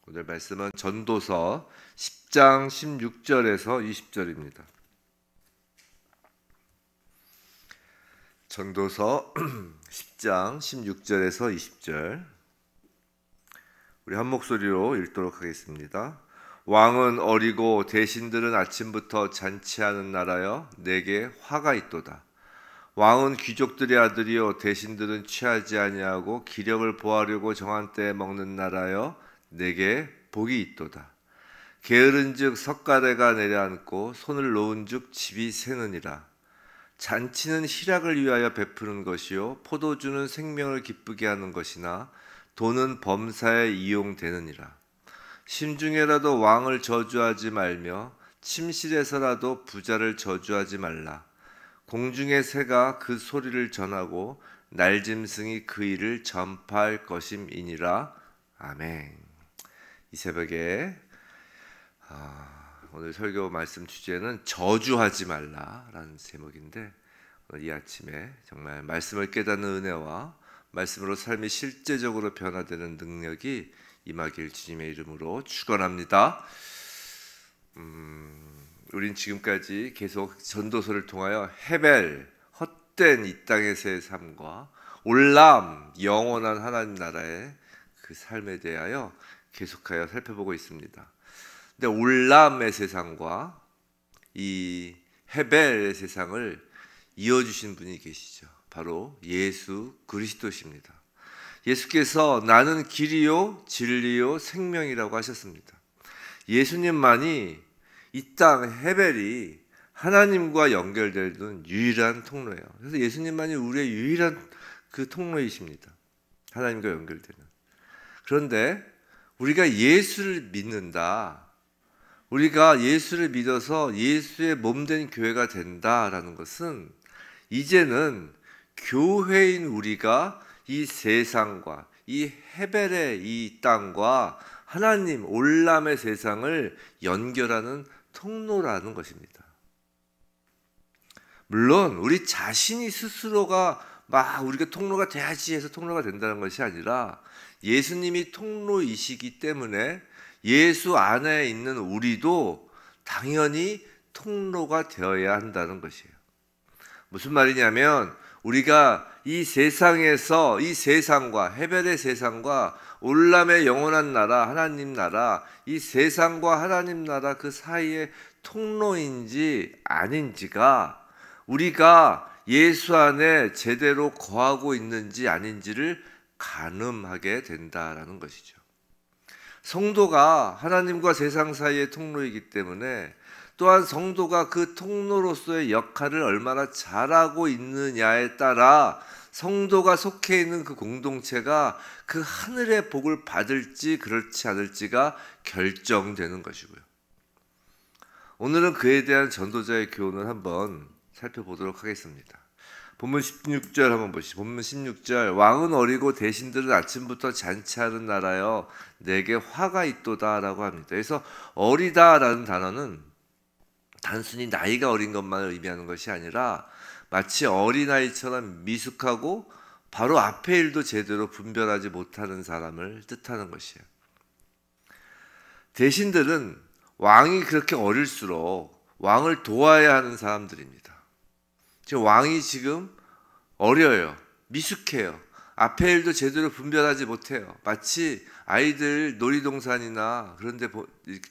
오늘 말씀은 전도서 10장 16절에서 20절입니다. 전도서 10장 16절에서 20절 우리 한 목소리로 읽도록 하겠습니다. 왕은 어리고 대신들은 아침부터 잔치하는 나라여 내게 화가 있도다. 왕은 귀족들의 아들이요 대신들은 취하지 아니하고 기력을 보하려고 정한 때에 먹는 나라여 내게 복이 있도다. 게으른즉 석가래가 내려앉고 손을 놓은즉 집이 새느니라. 잔치는 희락을 위하여 베푸는 것이요 포도주는 생명을 기쁘게 하는 것이나 돈은 범사에 이용되느니라. 심중에라도 왕을 저주하지 말며 침실에서라도 부자를 저주하지 말라. 공중의 새가 그 소리를 전하고 날짐승이 그 일을 전파할 것임이니라. 아멘. 이 새벽에 오늘 설교 말씀 주제는 저주하지 말라라는 제목인데, 오늘 이 아침에 정말 말씀을 깨닫는 은혜와 말씀으로 삶이 실제적으로 변화되는 능력이 임하길 주님의 이름으로 축원합니다. 우린 지금까지 계속 전도서를 통하여 헤벨, 헛된 이 땅에서의 삶과 올람, 영원한 하나님 나라의 그 삶에 대하여 계속하여 살펴보고 있습니다. 근데 올람의 세상과 이 헤벨의 세상을 이어주신 분이 계시죠. 바로 예수 그리스도십니다. 예수께서 나는 길이요 진리요 생명이라고 하셨습니다. 예수님만이 이 땅 헤벨이 하나님과 연결되는 유일한 통로예요. 그래서 예수님만이 우리의 유일한 그 통로이십니다. 하나님과 연결되는. 그런데 우리가 예수를 믿는다, 우리가 예수를 믿어서 예수의 몸된 교회가 된다라는 것은 이제는 교회인 우리가 이 세상과 이 헤벨의 이 땅과 하나님 올람의 세상을 연결하는 통로라는 것입니다. 물론 우리 자신이 스스로가 우리가 통로가 돼야지 해서 통로가 된다는 것이 아니라 예수님이 통로이시기 때문에 예수 안에 있는 우리도 당연히 통로가 되어야 한다는 것이에요. 무슨 말이냐면 우리가 이 세상에서 이 세상과 헤벨의 세상과 올람의 영원한 나라 하나님 나라, 이 세상과 하나님 나라 그 사이의 통로인지 아닌지가 우리가 예수 안에 제대로 거하고 있는지 아닌지를 가늠하게 된다라는 것이죠. 성도가 하나님과 세상 사이의 통로이기 때문에 또한 성도가 그 통로로서의 역할을 얼마나 잘하고 있느냐에 따라 성도가 속해 있는 그 공동체가 그 하늘의 복을 받을지 그렇지 않을지가 결정되는 것이고요. 오늘은 그에 대한 전도자의 교훈을 한번 살펴보도록 하겠습니다. 본문 16절 한번 보시죠. 본문 16절 왕은 어리고 대신들은 아침부터 잔치하는 나라여 내게 화가 있도다 라고 합니다. 그래서 어리다라는 단어는 단순히 나이가 어린 것만을 의미하는 것이 아니라 마치 어린아이처럼 미숙하고 바로 앞의 일도 제대로 분별하지 못하는 사람을 뜻하는 것이에요. 대신들은 왕이 그렇게 어릴수록 왕을 도와야 하는 사람들입니다. 지금 왕이 지금 어려요. 미숙해요. 앞의 일도 제대로 분별하지 못해요. 마치 아이들 놀이동산이나 그런 데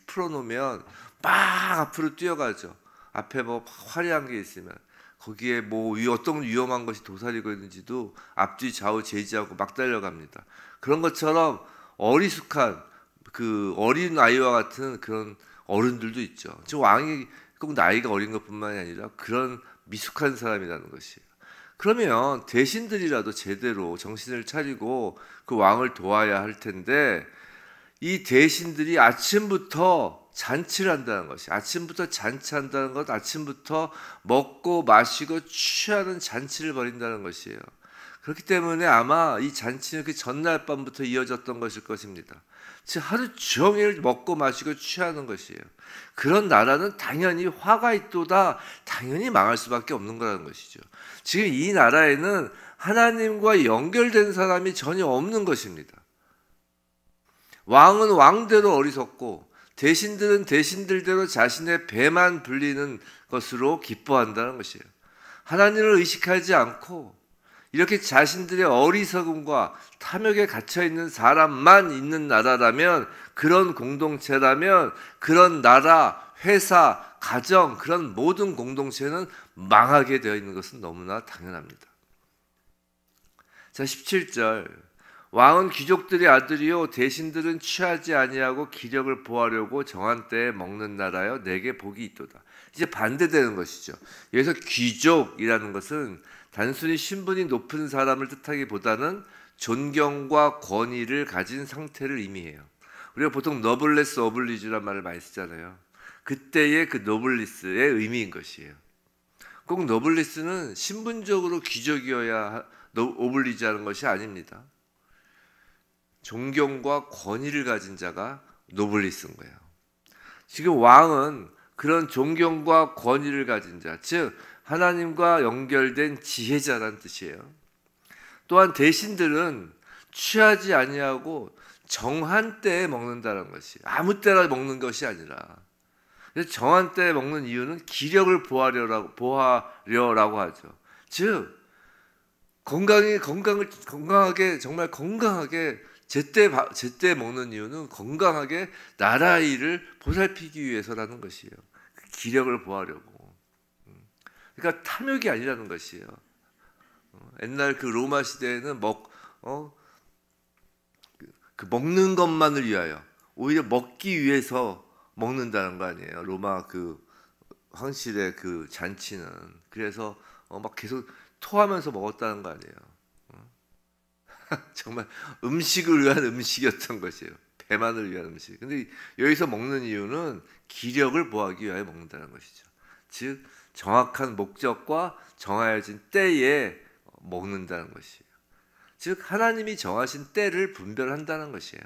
풀어놓으면 막 앞으로 뛰어가죠. 앞에 뭐 화려한 게 있으면 거기에 뭐 어떤 위험한 것이 도사리고 있는지도 앞뒤 좌우 제지하고 막 달려갑니다. 그런 것처럼 어리숙한 그 어린 아이와 같은 그런 어른들도 있죠. 저 왕이 꼭 나이가 어린 것뿐만이 아니라 그런 미숙한 사람이라는 것이에요. 그러면 대신들이라도 제대로 정신을 차리고 그 왕을 도와야 할 텐데 이 대신들이 아침부터 잔치를 한다는 것이, 아침부터 잔치한다는 것, 아침부터 먹고 마시고 취하는 잔치를 벌인다는 것이에요. 그렇기 때문에 아마 이 잔치는 그 전날 밤부터 이어졌던 것일 것입니다. 즉 하루 종일 먹고 마시고 취하는 것이에요. 그런 나라는 당연히 화가 있도다, 당연히 망할 수밖에 없는 거라는 것이죠. 지금 이 나라에는 하나님과 연결된 사람이 전혀 없는 것입니다. 왕은 왕대로 어리석고 대신들은 대신들대로 자신의 배만 불리는 것으로 기뻐한다는 것이에요. 하나님을 의식하지 않고 이렇게 자신들의 어리석음과 탐욕에 갇혀있는 사람만 있는 나라라면, 그런 공동체라면, 그런 나라, 회사, 가정, 그런 모든 공동체는 망하게 되어 있는 것은 너무나 당연합니다. 자, 17절. 왕은 귀족들의 아들이요 대신들은 취하지 아니하고 기력을 보하려고 정한 때에 먹는 나라여 내게 복이 있도다. 이제 반대되는 것이죠. 여기서 귀족이라는 것은 단순히 신분이 높은 사람을 뜻하기보다는 존경과 권위를 가진 상태를 의미해요. 우리가 보통 너블레스 어블리주란 말을 많이 쓰잖아요. 그때의 그 노블리스의 의미인 것이에요. 꼭 노블리스는 신분적으로 귀족이어야 오블리주하는 것이 아닙니다. 존경과 권위를 가진 자가 노블리스인 거예요. 지금 왕은 그런 존경과 권위를 가진 자, 즉 하나님과 연결된 지혜자라는 뜻이에요. 또한 대신들은 취하지 아니하고 정한 때에 먹는다는 것이, 아무 때나 먹는 것이 아니라, 정한 때에 먹는 이유는 기력을 보하려라고 하죠. 즉 건강하게 정말 건강하게 제때 먹는 이유는 건강하게 나라의 일을 보살피기 위해서라는 것이에요. 그 기력을 보하려고. 그러니까 탐욕이 아니라는 것이에요. 옛날 그 로마 시대에는 그 먹는 것만을 위하여, 오히려 먹기 위해서 먹는다는 거 아니에요. 로마 그 황실의 그 잔치는. 그래서 막 계속 토하면서 먹었다는 거 아니에요. 정말 음식을 위한 음식이었던 것이에요. 배만을 위한 음식. 근데 여기서 먹는 이유는 기력을 보하기 위하여 먹는다는 것이죠. 즉 정확한 목적과 정하여진 때에 먹는다는 것이에요. 즉 하나님이 정하신 때를 분별한다는 것이에요.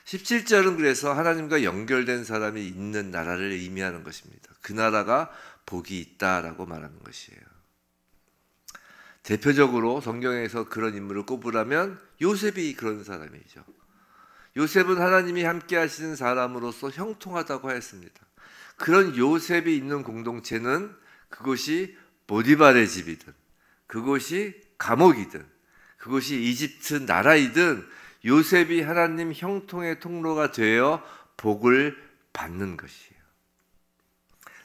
17절은 그래서 하나님과 연결된 사람이 있는 나라를 의미하는 것입니다. 그 나라가 복이 있다라고 말하는 것이에요. 대표적으로 성경에서 그런 인물을 꼽으라면 요셉이 그런 사람이죠. 요셉은 하나님이 함께 하시는 사람으로서 형통하다고 하였습니다. 그런 요셉이 있는 공동체는 그곳이 보디발의 집이든, 그곳이 감옥이든, 그곳이 이집트 나라이든 요셉이 하나님 형통의 통로가 되어 복을 받는 것이에요.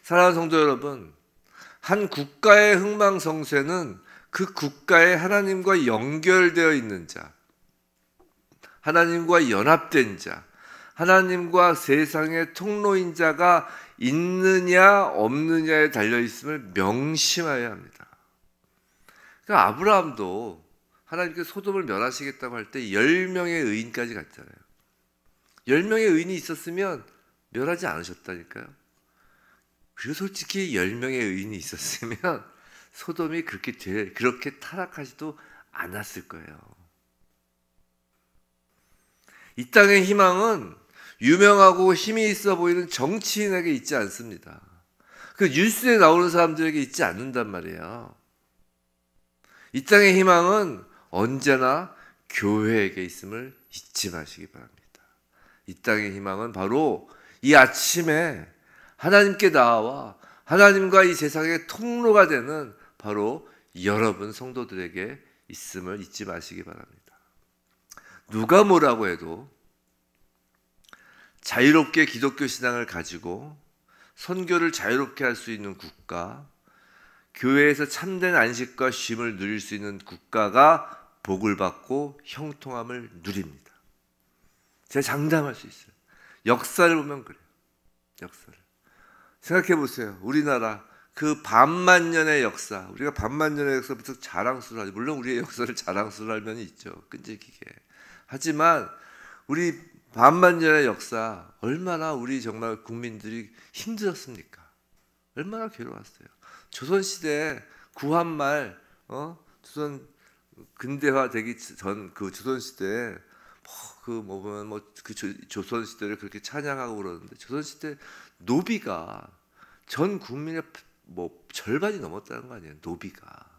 사랑하는 성도 여러분, 한 국가의 흥망성쇠는 그 국가에 하나님과 연결되어 있는 자, 하나님과 연합된 자, 하나님과 세상의 통로인 자가 있느냐 없느냐에 달려있음을 명심해야 합니다. 그러니까 아브라함도 하나님께서 소돔을 멸하시겠다고 할 때 10명의 의인까지 갔잖아요. 10명의 의인이 있었으면 멸하지 않으셨다니까요. 그리고 솔직히 10명의 의인이 있었으면 소돔이 그렇게 타락하지도 않았을 거예요. 이 땅의 희망은 유명하고 힘이 있어 보이는 정치인에게 있지 않습니다. 그 뉴스에 나오는 사람들에게 있지 않는단 말이에요. 이 땅의 희망은 언제나 교회에게 있음을 잊지 마시기 바랍니다. 이 땅의 희망은 바로 이 아침에 하나님께 나와 하나님과 이 세상의 통로가 되는 바로 여러분 성도들에게 있음을 잊지 마시기 바랍니다. 누가 뭐라고 해도 자유롭게 기독교 신앙을 가지고 선교를 자유롭게 할 수 있는 국가, 교회에서 참된 안식과 쉼을 누릴 수 있는 국가가 복을 받고 형통함을 누립니다. 제가 장담할 수 있어요. 역사를 보면 그래요. 역사를 생각해 보세요. 우리나라 그 반만년의 역사, 우리가 반만년의 역사부터 자랑스러워 하죠. 물론 우리의 역사를 자랑스러워 할 면이 있죠. 끈질기게. 하지만 우리 반만년의 역사, 얼마나 우리 정말 국민들이 힘들었습니까? 얼마나 괴로웠어요. 조선시대 구한말, 조선 근대화되기 전 그 조선시대에 조선시대를 그렇게 찬양하고 그러는데, 조선시대 노비가 전 국민의 절반이 넘었다는 거 아니에요. 노비가.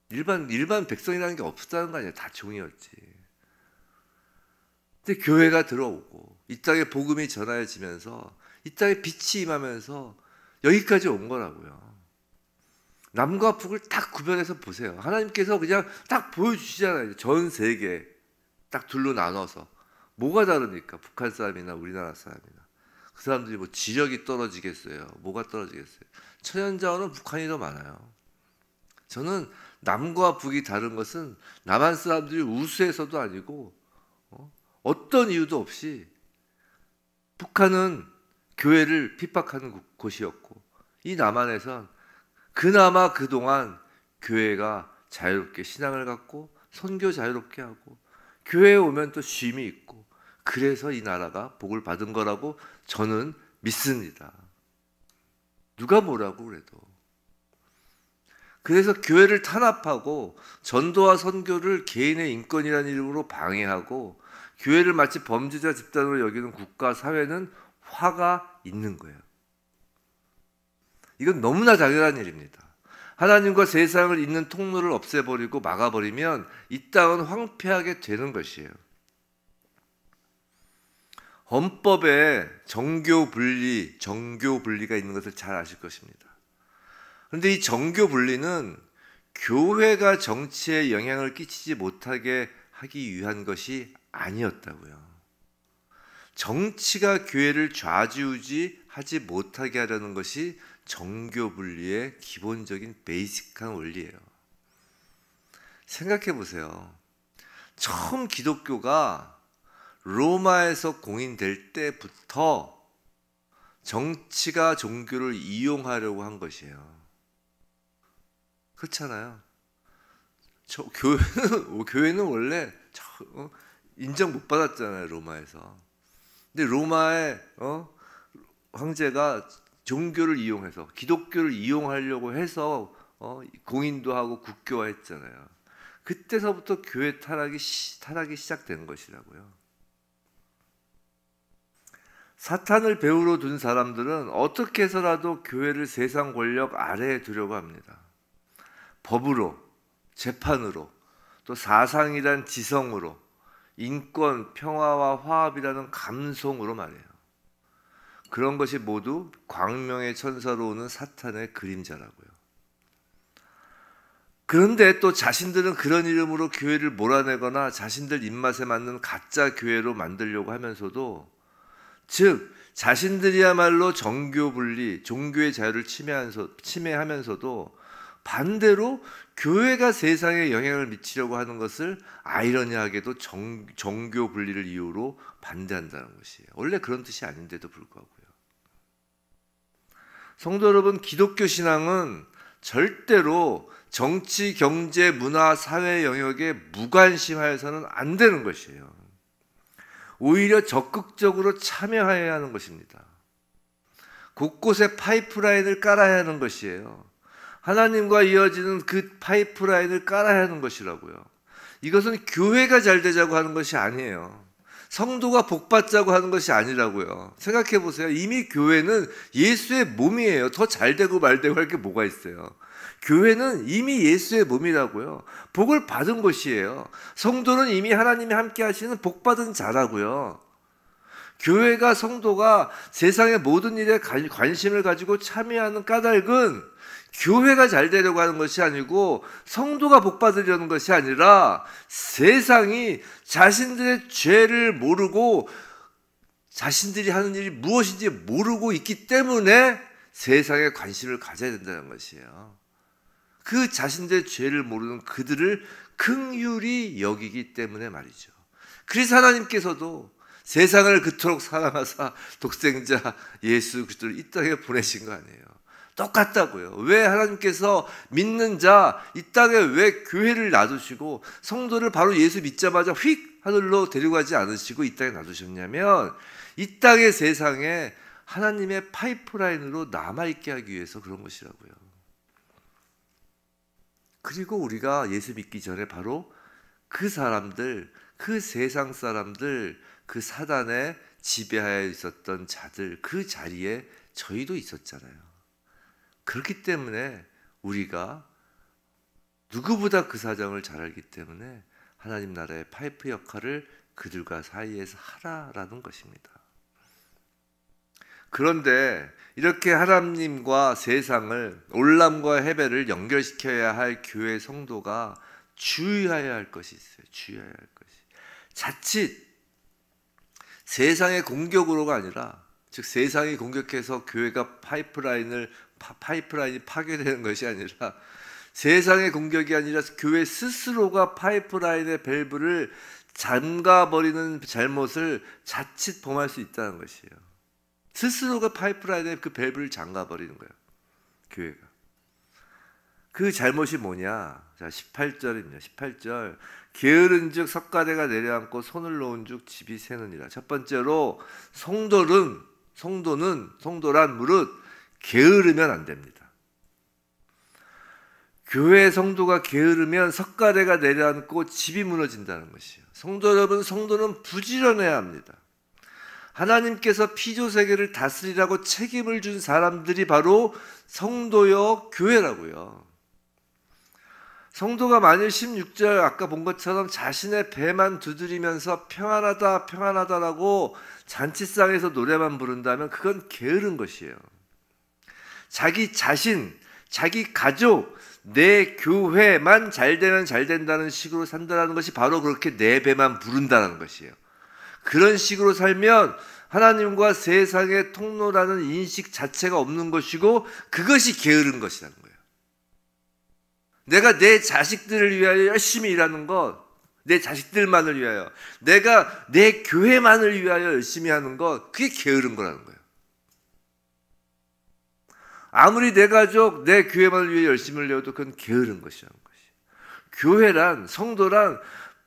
일반 백성이라는 게 없었다는 거 아니에요. 다 종이었지. 근데 교회가 들어오고 이 땅에 복음이 전하여지면서 이 땅에 빛이 임하면서 여기까지 온 거라고요. 남과 북을 딱 구별해서 보세요. 하나님께서 그냥 딱 보여주시잖아요. 전 세계 딱 둘로 나눠서. 뭐가 다르니까 북한 사람이나 우리나라 사람이나. 그 사람들이 뭐 지력이 떨어지겠어요. 뭐가 떨어지겠어요. 천연자원은 북한이 더 많아요. 저는 남과 북이 다른 것은 남한 사람들이 우수해서도 아니고 어떤 이유도 없이 북한은 교회를 핍박하는 곳이었고 이 남한에선 그나마 그동안 교회가 자유롭게 신앙을 갖고 선교 자유롭게 하고 교회에 오면 또 쉼이 있고 그래서 이 나라가 복을 받은 거라고 저는 믿습니다. 누가 뭐라고 그래도. 그래서 교회를 탄압하고 전도와 선교를 개인의 인권이라는 이름으로 방해하고 교회를 마치 범죄자 집단으로 여기는 국가, 사회는 화가 있는 거예요. 이건 너무나 당연한 일입니다. 하나님과 세상을 잇는 통로를 없애버리고 막아버리면 이 땅은 황폐하게 되는 것이에요. 헌법에 정교 분리가 있는 것을 잘 아실 것입니다. 그런데 이 정교 분리는 교회가 정치에 영향을 끼치지 못하게 하기 위한 것이 아니었다고요. 정치가 교회를 좌지우지하지 못하게 하려는 것이 정교 분리의 기본적인 베이직한 원리예요. 생각해 보세요. 처음 기독교가 로마에서 공인될 때부터 정치가 종교를 이용하려고 한 것이에요. 그렇잖아요. 교회는 원래 인정 못 받았잖아요, 로마에서. 근데 로마의 황제가 종교를 이용해서 기독교를 이용하려고 해서 공인도 하고 국교화했잖아요. 그때서부터 교회 타락이 시작된 것이라고요. 사탄을 배우로 둔 사람들은 어떻게 해서라도 교회를 세상 권력 아래에 두려고 합니다. 법으로, 재판으로, 또 사상이란 지성으로, 인권, 평화와 화합이라는 감성으로 말이에요. 그런 것이 모두 광명의 천사로 오는 사탄의 그림자라고요. 그런데 또 자신들은 그런 이름으로 교회를 몰아내거나 자신들 입맛에 맞는 가짜 교회로 만들려고 하면서도, 즉 자신들이야말로 정교 분리, 종교의 자유를 침해하면서도 반대로 교회가 세상에 영향을 미치려고 하는 것을 아이러니하게도 정교 분리를 이유로 반대한다는 것이에요. 원래 그런 뜻이 아닌데도 불구하고요. 성도 여러분, 기독교 신앙은 절대로 정치, 경제, 문화, 사회 영역에 무관심하여서는 안 되는 것이에요. 오히려 적극적으로 참여해야 하는 것입니다. 곳곳에 파이프라인을 깔아야 하는 것이에요. 하나님과 이어지는 그 파이프라인을 깔아야 하는 것이라고요. 이것은 교회가 잘 되자고 하는 것이 아니에요. 성도가 복받자고 하는 것이 아니라고요. 생각해 보세요. 이미 교회는 예수의 몸이에요. 더 잘 되고 말 되고 할 게 뭐가 있어요. 교회는 이미 예수의 몸이라고요. 복을 받은 것이에요. 성도는 이미 하나님이 함께 하시는 복받은 자라고요. 교회가, 성도가 세상의 모든 일에 관심을 가지고 참여하는 까닭은 교회가 잘 되려고 하는 것이 아니고 성도가 복받으려는 것이 아니라 세상이 자신들의 죄를 모르고 자신들이 하는 일이 무엇인지 모르고 있기 때문에 세상에 관심을 가져야 된다는 것이에요. 그 자신들의 죄를 모르는 그들을 긍휼히 여기기 때문에 말이죠. 그래서 하나님께서도 세상을 그토록 사랑하사 독생자 예수 그리스도를 이 땅에 보내신 거 아니에요. 똑같다고요. 왜 하나님께서 믿는 자 이 땅에 왜 교회를 놔두시고 성도를 바로 예수 믿자마자 휙 하늘로 데려가지 않으시고 이 땅에 놔두셨냐면 이 땅의 세상에 하나님의 파이프라인으로 남아있게 하기 위해서 그런 것이라고요. 그리고 우리가 예수 믿기 전에 바로 그 사람들, 그 세상 사람들, 그 사단의 지배하에 있었던 자들, 그 자리에 저희도 있었잖아요. 그렇기 때문에 우리가 누구보다 그 사정을 잘 알기 때문에 하나님 나라의 파이프 역할을 그들과 사이에서 하라라는 것입니다. 그런데 이렇게 하나님과 세상을, 올람과 해배를 연결시켜야 할 교회 성도가 주의해야 할 것이 있어요. 주의해야 할 것이. 자칫 세상의 공격으로가 아니라, 즉 세상이 공격해서 교회가 파이프라인이 파괴되는 것이 아니라, 세상의 공격이 아니라 교회 스스로가 파이프라인의 밸브를 잠가버리는 잘못을 자칫 범할 수 있다는 것이에요. 스스로가 파이프라인의 그 밸브를 잠가버리는 거예요, 교회가. 그 잘못이 뭐냐? 자, 18절입니다. 18절. 게으른즉 석가래가 내려앉고 손을 놓은즉 집이 새느니라. 첫 번째로 성도란 무릇 게으르면 안 됩니다. 교회 성도가 게으르면 석가래가 내려앉고 집이 무너진다는 것이에요. 성도 여러분, 성도는 부지런해야 합니다. 하나님께서 피조세계를 다스리라고 책임을 준 사람들이 바로 성도요 교회라고요. 성도가 만일 16절 아까 본 것처럼 자신의 배만 두드리면서 평안하다 평안하다라고 잔치상에서 노래만 부른다면 그건 게으른 것이에요. 자기 자신, 자기 가족, 내 교회만 잘 되면 잘 된다는 식으로 산다는 것이 바로 그렇게 내 배만 부른다는 것이에요. 그런 식으로 살면 하나님과 세상의 통로라는 인식 자체가 없는 것이고, 그것이 게으른 것이라는 거예요. 내가 내 자식들을 위하여 열심히 일하는 것, 내 자식들만을 위하여, 내가 내 교회만을 위하여 열심히 하는 것, 그게 게으른 거라는 거예요. 아무리 내 가족, 내 교회만을 위해 열심히 하려도 그건 게으른 것이라는 것이에요. 교회란, 성도란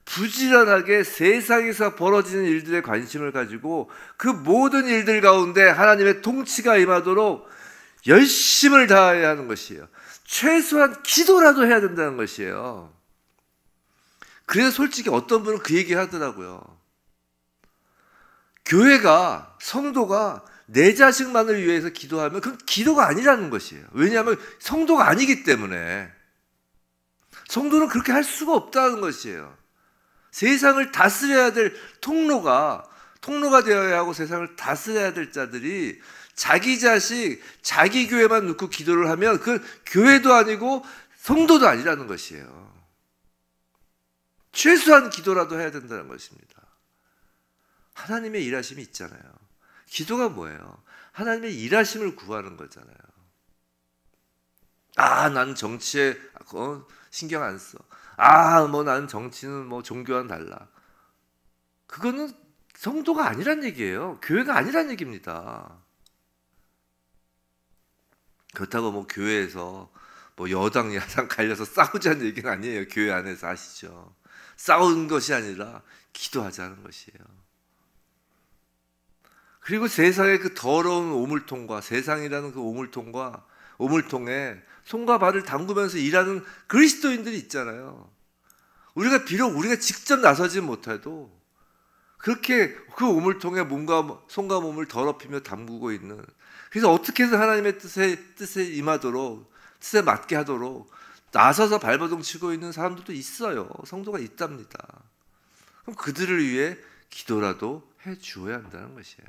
부지런하게 세상에서 벌어지는 일들에 관심을 가지고 그 모든 일들 가운데 하나님의 통치가 임하도록 열심을 다해야 하는 것이에요. 최소한 기도라도 해야 된다는 것이에요. 그래서 솔직히 어떤 분은 그 얘기 하더라고요. 교회가, 성도가 내 자식만을 위해서 기도하면 그건 기도가 아니라는 것이에요. 왜냐하면 성도가 아니기 때문에. 성도는 그렇게 할 수가 없다는 것이에요. 세상을 다스려야 될 통로가 되어야 하고 세상을 다스려야 될 자들이 자기 자식, 자기 교회만 놓고 기도를 하면 그 교회도 아니고 성도도 아니라는 것이에요. 최소한 기도라도 해야 된다는 것입니다. 하나님의 일하심이 있잖아요. 기도가 뭐예요? 하나님의 일하심을 구하는 거잖아요. 난 정치에 신경 안 써. 나는 정치는 종교와는 달라. 그거는 성도가 아니란 얘기예요. 교회가 아니란 얘기입니다. 그렇다고 교회에서 여당 야당 갈려서 싸우자는 얘기는 아니에요. 교회 안에서 아시죠? 싸우는 것이 아니라 기도하자는 것이에요. 그리고 세상의 그 더러운 오물통과, 세상이라는 그 오물통에 손과 발을 담그면서 일하는 그리스도인들이 있잖아요. 우리가 직접 나서지 못해도 그렇게 그 오물통에 손과 몸을 더럽히며 담그고 있는, 그래서 어떻게 해서 하나님의 뜻에 임하도록, 뜻에 맞게 하도록 나서서 발버둥 치고 있는 사람들도 있어요. 성도가 있답니다. 그럼 그들을 위해 기도라도 해 주어야 한다는 것이에요.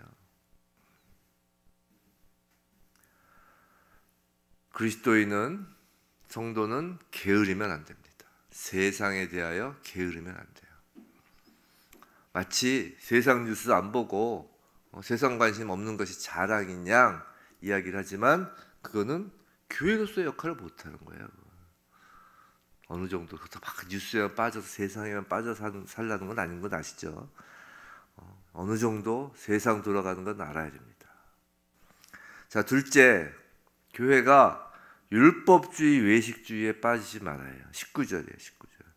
그리스도인은, 성도는 게으르면 안 됩니다. 세상에 대하여 게으르면 안 돼요. 마치 세상 뉴스 안 보고 세상 관심 없는 것이 자랑인 양 이야기를 하지만 그거는 교회로서의 역할을 못하는 거예요. 어느 정도 막 뉴스에만 빠져서 세상에만 빠져서 살라는 건 아닌 건 아시죠? 어느 정도 세상 돌아가는 건 알아야 됩니다. 자, 둘째, 교회가 율법주의, 외식주의에 빠지지 말아요. 19절이에요.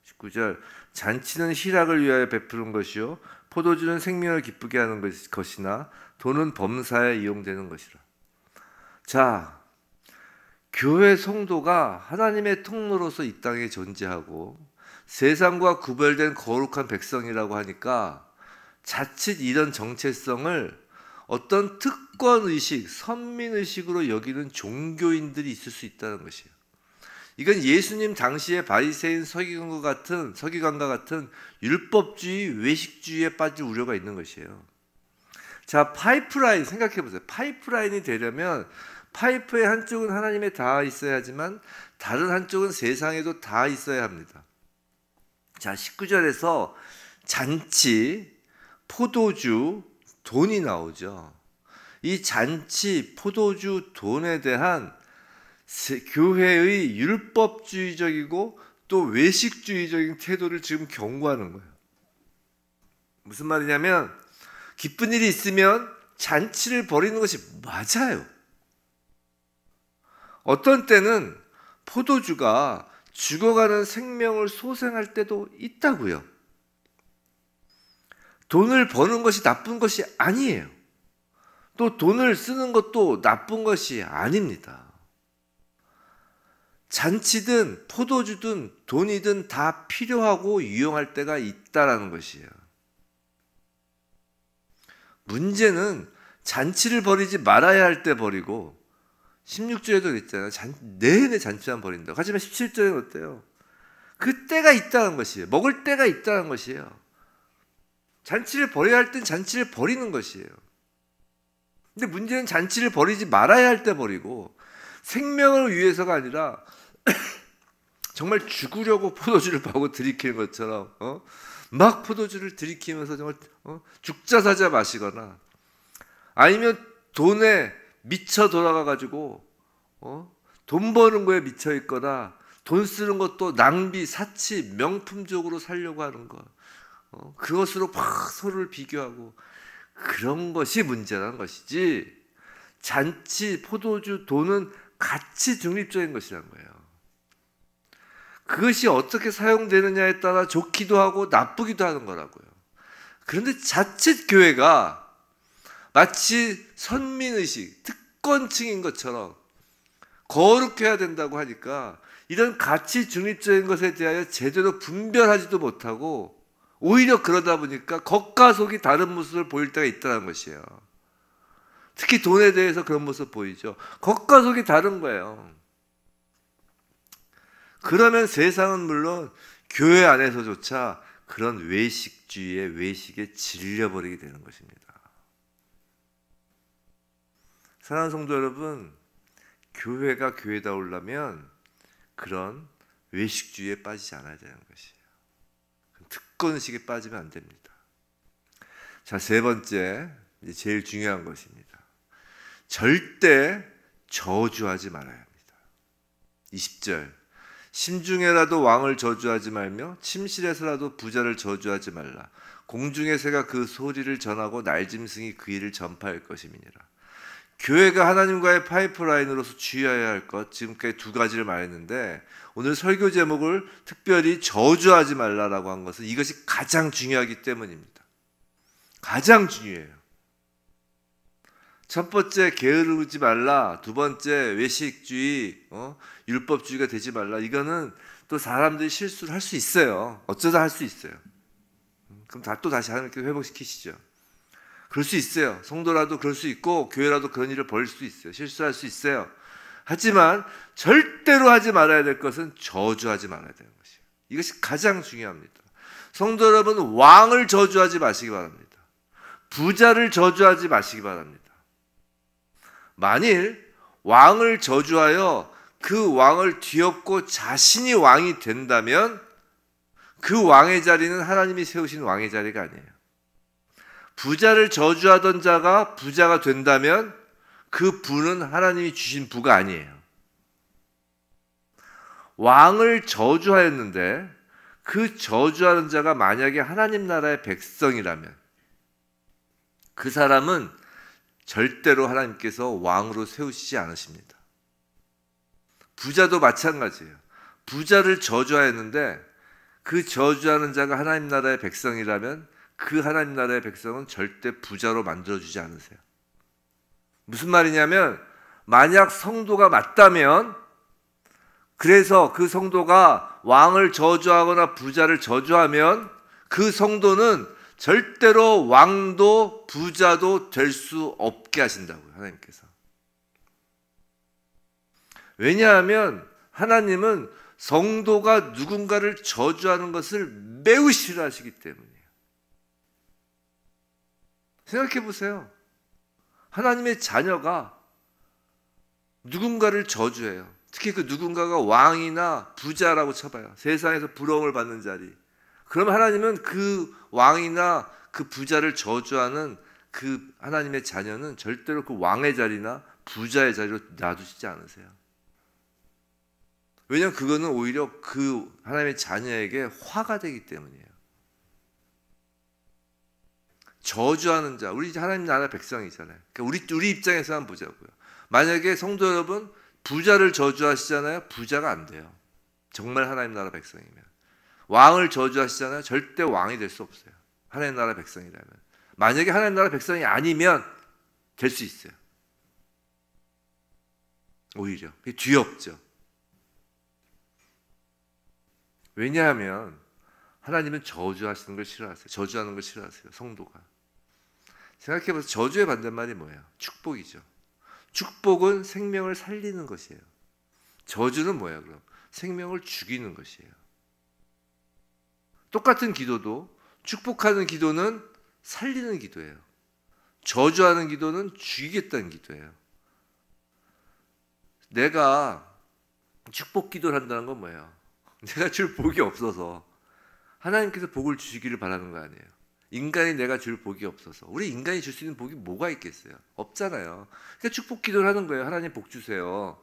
19절. 잔치는 희락을 위하여 베푸는 것이요, 포도주는 생명을 기쁘게 하는 것이나 돈은 범사에 이용되는 것이라. 자, 교회 성도가 하나님의 통로로서 이 땅에 존재하고 세상과 구별된 거룩한 백성이라고 하니까 자칫 이런 정체성을 어떤 특권의식, 선민의식으로 여기는 종교인들이 있을 수 있다는 것이에요. 이건 예수님 당시의 바리새인 서기관과 같은 율법주의, 외식주의에 빠질 우려가 있는 것이에요. 자, 파이프라인 생각해 보세요. 파이프라인이 되려면 파이프의 한쪽은 하나님에 닿아 있어야 하지만 다른 한쪽은 세상에도 닿아 있어야 합니다. 자, 19절에서 잔치, 포도주, 돈이 나오죠. 이 잔치, 포도주, 돈에 대한 교회의 율법주의적이고 또 외식주의적인 태도를 지금 경고하는 거예요. 무슨 말이냐면 기쁜 일이 있으면 잔치를 벌이는 것이 맞아요. 어떤 때는 포도주가 죽어가는 생명을 소생할 때도 있다고요. 돈을 버는 것이 나쁜 것이 아니에요. 또 돈을 쓰는 것도 나쁜 것이 아닙니다. 잔치든 포도주든 돈이든 다 필요하고 유용할 때가 있다라는 것이에요. 문제는 잔치를 벌이지 말아야 할 때 벌이고 16절에도 있잖아요. 내내 잔치만 벌인다고. 하지만 17절에는 어때요? 그 때가 있다는 것이에요. 먹을 때가 있다는 것이에요. 잔치를 벌여야 할 땐 잔치를 벌이는 것이에요. 근데 문제는 잔치를 벌이지 말아야 할 때 벌이고 생명을 위해서가 아니라 정말 죽으려고 포도주를 파고 들이키는 것처럼 막 포도주를 들이키면서 정말 죽자 사자 마시거나 아니면 돈에 미쳐 돌아가가지고 돈 버는 거에 미쳐 있거나 돈 쓰는 것도 낭비, 사치, 명품적으로 살려고 하는 것 그것으로 막 서로를 비교하고 그런 것이 문제라는 것이지 잔치, 포도주, 돈은 가치 중립적인 것이라는 거예요. 그것이 어떻게 사용되느냐에 따라 좋기도 하고 나쁘기도 하는 거라고요. 그런데 자칫 교회가 마치 선민의식, 특권층인 것처럼 거룩해야 된다고 하니까 이런 가치 중립적인 것에 대하여 제대로 분별하지도 못하고 오히려 그러다 보니까 겉과 속이 다른 모습을 보일 때가 있다는 것이에요. 특히 돈에 대해서 그런 모습 보이죠. 겉과 속이 다른 거예요. 그러면 세상은 물론 교회 안에서조차 그런 외식에 질려버리게 되는 것입니다. 사랑하는 성도 여러분, 교회가 교회다우려면 그런 외식주의에 빠지지 않아야 되는 것이에요. 특권의식에 빠지면 안 됩니다. 자, 세 번째, 이제 제일 중요한 것입니다. 절대 저주하지 말아야 합니다. 20절, 심중에라도 왕을 저주하지 말며 침실에서라도 부자를 저주하지 말라. 공중의 새가 그 소리를 전하고 날짐승이 그 일을 전파할 것임이니라. 교회가 하나님과의 파이프라인으로서 주의해야 할 것, 지금까지 두 가지를 말했는데 오늘 설교 제목을 특별히 저주하지 말라라고 한 것은 이것이 가장 중요하기 때문입니다. 가장 중요해요. 첫 번째, 게으르지 말라. 두 번째, 외식주의, 율법주의가 되지 말라. 이거는 또 사람들이 실수를 할 수 있어요. 어쩌다 할 수 있어요. 그럼 또 다시 하나님께 회복시키시죠. 그럴 수 있어요. 성도라도 그럴 수 있고 교회라도 그런 일을 벌일 수 있어요. 실수할 수 있어요. 하지만 절대로 하지 말아야 될 것은 저주하지 말아야 되는 것이에요. 이것이 가장 중요합니다. 성도 여러분, 왕을 저주하지 마시기 바랍니다. 부자를 저주하지 마시기 바랍니다. 만일 왕을 저주하여 그 왕을 뒤엎고 자신이 왕이 된다면 그 왕의 자리는 하나님이 세우신 왕의 자리가 아니에요. 부자를 저주하던 자가 부자가 된다면 그 부는 하나님이 주신 부가 아니에요. 왕을 저주하였는데 그 저주하는 자가 만약에 하나님 나라의 백성이라면 그 사람은 절대로 하나님께서 왕으로 세우시지 않으십니다. 부자도 마찬가지예요. 부자를 저주하였는데 그 저주하는 자가 하나님 나라의 백성이라면 그 하나님 나라의 백성은 절대 부자로 만들어주지 않으세요. 무슨 말이냐면 만약 성도가 맞다면 그래서 그 성도가 왕을 저주하거나 부자를 저주하면 그 성도는 절대로 왕도 부자도 될 수 없게 하신다고요. 하나님께서. 왜냐하면 하나님은 성도가 누군가를 저주하는 것을 매우 싫어하시기 때문이에요. 생각해 보세요. 하나님의 자녀가 누군가를 저주해요. 특히 그 누군가가 왕이나 부자라고 쳐봐요. 세상에서 부러움을 받는 자리. 그러면 하나님은 그 왕이나 그 부자를 저주하는 그 하나님의 자녀는 절대로 그 왕의 자리나 부자의 자리로 놔두시지 않으세요. 왜냐하면 그거는 오히려 그 하나님의 자녀에게 화가 되기 때문이에요. 저주하는 자, 우리 하나님 나라 백성이잖아요. 그러니까 우리 입장에서 한번 보자고요. 만약에 성도 여러분 부자를 저주하시잖아요. 부자가 안 돼요. 정말 하나님 나라 백성이면. 왕을 저주하시잖아요. 절대 왕이 될 수 없어요. 하나님 나라 백성이라면. 만약에 하나님 나라 백성이 아니면 될 수 있어요. 오히려 뒤엎죠. 왜냐하면 하나님은 저주하시는 걸 싫어하세요. 저주하는 걸 싫어하세요. 성도가. 생각해보세요. 저주의 반대말이 뭐예요? 축복이죠. 축복은 생명을 살리는 것이에요. 저주는 뭐예요? 그럼 생명을 죽이는 것이에요. 똑같은 기도도 축복하는 기도는 살리는 기도예요. 저주하는 기도는 죽이겠다는 기도예요. 내가 축복 기도를 한다는 건 뭐예요? 내가 줄 복이 없어서 하나님께서 복을 주시기를 바라는 거 아니에요. 인간이 내가 줄 복이 없어서. 우리 인간이 줄 수 있는 복이 뭐가 있겠어요? 없잖아요. 그러니까 축복 기도를 하는 거예요. 하나님 복 주세요.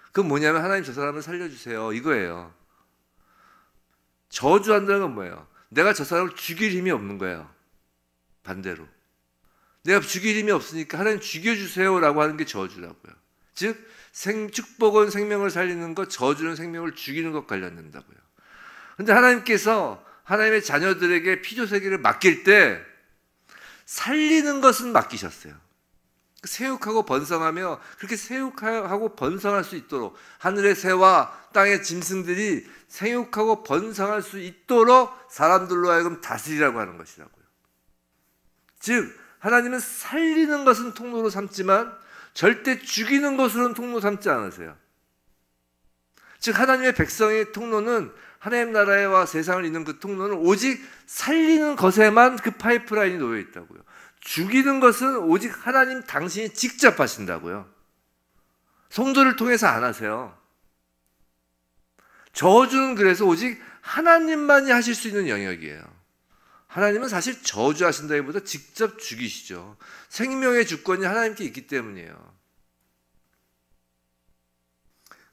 그건 뭐냐면 하나님 저 사람을 살려주세요. 이거예요. 저주한다는 건 뭐예요? 내가 저 사람을 죽일 힘이 없는 거예요. 반대로. 내가 죽일 힘이 없으니까 하나님 죽여주세요라고 하는 게 저주라고요. 즉 축복은 생명을 살리는 것, 저주는 생명을 죽이는 것 관련된다고요. 그런데 하나님께서 하나님의 자녀들에게 피조세계를 맡길 때 살리는 것은 맡기셨어요. 세육하고 번성하며 그렇게 세육하고 번성할 수 있도록 하늘의 새와 땅의 짐승들이 생육하고 번성할 수 있도록 사람들로 하여금 다스리라고 하는 것이라고요. 즉 하나님은 살리는 것은 통로로 삼지만 절대 죽이는 것으로는 통로 삼지 않으세요. 즉 하나님의 백성의 통로는 하나님 나라와 세상을 잇는 그 통로는 오직 살리는 것에만 그 파이프라인이 놓여 있다고요. 죽이는 것은 오직 하나님 당신이 직접 하신다고요. 성도를 통해서 안 하세요. 저주는 그래서 오직 하나님만이 하실 수 있는 영역이에요. 하나님은 사실 저주하신다기보다 직접 죽이시죠. 생명의 주권이 하나님께 있기 때문이에요.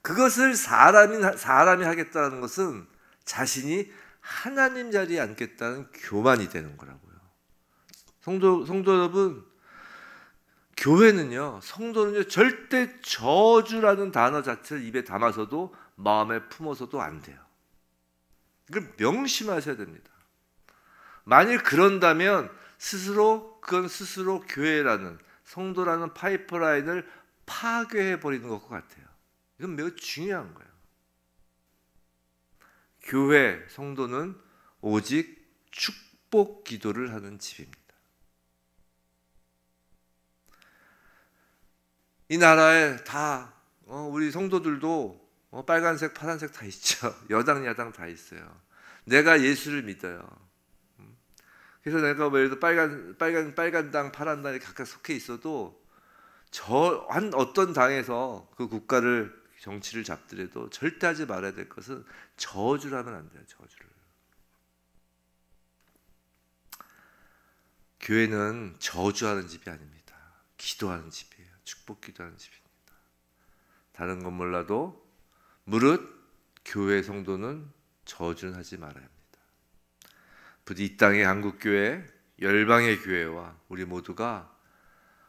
그것을 사람이 하겠다는 것은 자신이 하나님 자리에 앉겠다는 교만이 되는 거라고요. 성도 여러분, 교회는요, 성도는요, 절대 저주라는 단어 자체를 입에 담아서도 마음에 품어서도 안 돼요. 이걸 명심하셔야 됩니다. 만일 그런다면 그건 스스로 교회라는 성도라는 파이프라인을 파괴해 버리는 것과 같아요. 이건 매우 중요한 거예요. 교회 성도는 오직 축복 기도를 하는 집입니다. 이 나라에 다 우리 성도들도 빨간색, 파란색 다 있죠. 여당, 야당 다 있어요. 내가 예수를 믿어요. 그래서 내가 뭐 예를 들어 빨간 당, 파란 당에 각각 속해 있어도 한 어떤 당에서 그 국가를 정치를 잡더라도 절대 하지 말아야 될 것은 저주를 하면 안 돼요. 저주를. 교회는 저주하는 집이 아닙니다. 기도하는 집이에요. 축복 기도하는 집입니다. 다른 건 몰라도 무릇 교회 성도는 저주는 하지 말아야 합니다. 부디 이 땅의 한국교회, 열방의 교회와 우리 모두가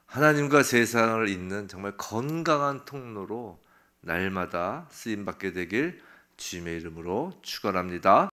하나님과 세상을 잇는 정말 건강한 통로로 날마다 쓰임받게 되길 주님의 이름으로 축원합니다.